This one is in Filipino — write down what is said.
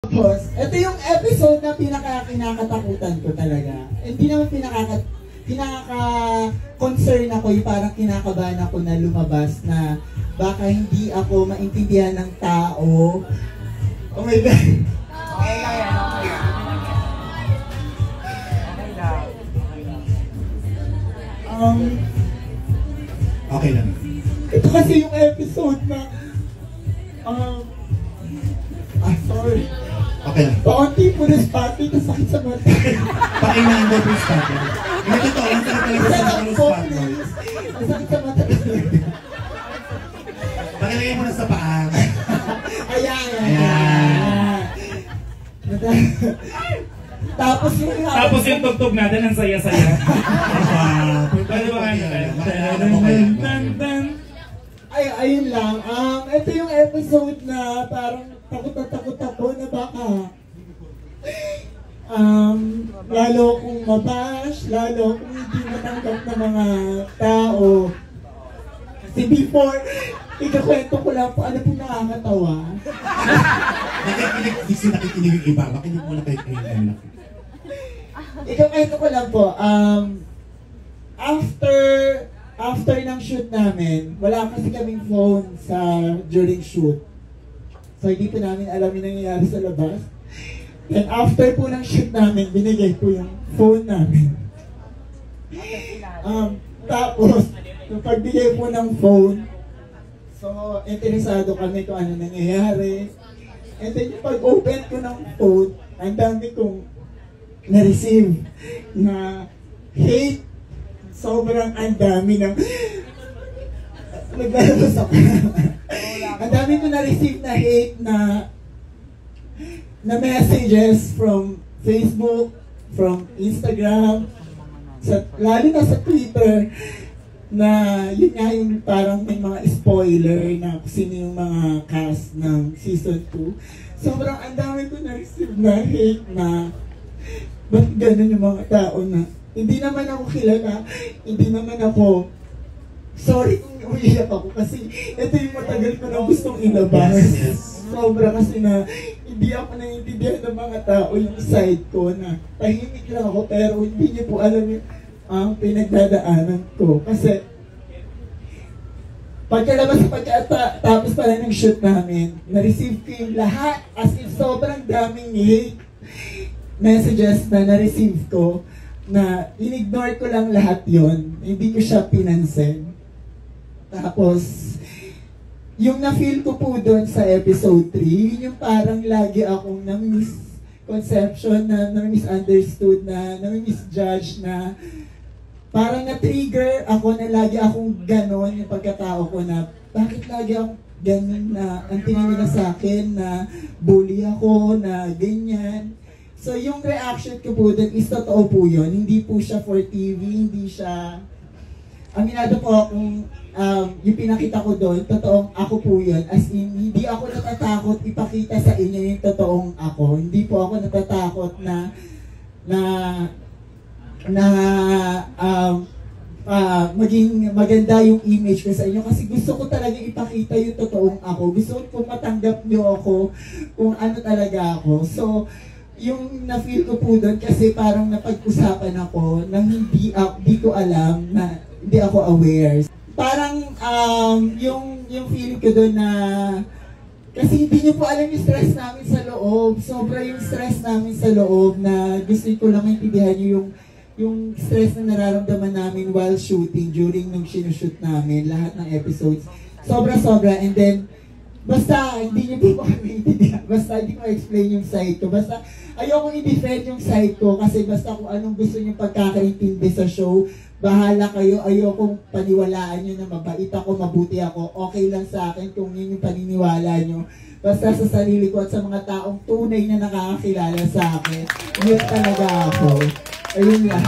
Tapos, ito yung episode na pinaka-kinakatakutan ko talaga. Hindi naman pinaka-concern ako, yung parang kinakabahan ako na lumabas na baka hindi ako maintindihan ng tao. Oh my God! Okay lang yan, okay lang. Okay lang. Ito kasi yung episode na sorry. Okay lang. Paunti po na spotty, nasakit sa mata. Pakinaan po yung spot. Hindi totoo, ang sarap talaga sa mga spot mo. Nasakit sa mata. Pakilagay mo na sa paa. Ayan. Tapos yung tugtog natin, ang saya-saya. Pwede ba kayo? Ayun lang. Ito yung episode na parang takot na takot ako na baka lalo kong mabash, lalo kung hindi matanggap ng mga tao. Kasi before, ikakwento ko lang po, ano po nakakatawa? Nakikinig yung iba, makinig mo na kayo kayo. Ikakwento ko lang po, after ng shoot namin, wala kasi kaming phone during shoot. So hindi po namin alam yung nangyayari sa labas. Then after po ng shoot namin, binigay po yung phone namin. Tapos, yung pagbigay po ng phone, so interesado kami kung ano nangyayari. And then yung pag-open ko ng phone, ang dami kong na-receive na hate. Sobrang ang dami ng naglalabas ako. Ang dami ko na-receive na hate na messages from Facebook, from Instagram, lalo na sa Twitter, na yun nga yung parang may mga spoiler na kung sino yung mga cast ng season 2. Sobrang ang dami ko na-receive na hate na ba't ganun yung mga tao na hindi naman ako kilala, hindi naman ako, sorry kung umiiyak ako kasi ito yung matagal ko na gustong ilabas. Sobra kasi na hindi ako naiintindihan ng mga tao yung side ko na tahimik lang ako pero hindi niyo po alam yung pinagdadaanan ko. Kasi pagkalabas tapos pala ng shoot namin, na-receive ko yung lahat as in sobrang daming hate messages na na-receive ko na in-ignore ko lang lahat yon, hindi ko siya pinansin. Tapos, yung na-feel ko po doon sa episode 3, yun yung parang lagi akong na-misconception, na-misunderstood, na-misjudge, na parang na-trigger ako na lagi akong ganon yung pagkatao ko na bakit lagi akong ganon na ang tingin nila sa akin na bully ako, na ganyan. So, yung reaction ko po doon is totoo po yun. Hindi po siya for TV, hindi siya... Aminado po akong yung pinakita ko doon, totoong ako po yun. As in, hindi ako natatakot ipakita sa inyo yung totoong ako. Hindi po ako natatakot na maging maganda yung image ko sa inyo. Kasi gusto ko talaga ipakita yung totoong ako. Gusto ko matanggap niyo ako kung ano talaga ako. So, yung na-feel ko po doon kasi parang napag-usapan ako nang hindi ko alam na hindi ako aware. Parang yung feeling ko doon na kasi hindi niyo po alam yung stress namin sa loob. Sobra yung stress namin sa loob na gusto ko lang maintindihan niyo yung stress na nararamdaman namin while shooting during nung sinushoot namin lahat ng episodes. Sobra-sobra and then basta hindi niyo po kami maintindihan. Basta hindi ko explain yung side ko. Basta ayokong i-defend yung side ko kasi basta kung anong gusto niyong pagkakaintindi sa show, bahala kayo. Ayokong paniwalaan niyo na mabait ako, mabuti ako. Okay lang sa akin kung yun yung paniniwala niyo. Basta sa sarili ko at sa mga taong tunay na nakakakilala sa akin, yun talaga ako. Ayun lang.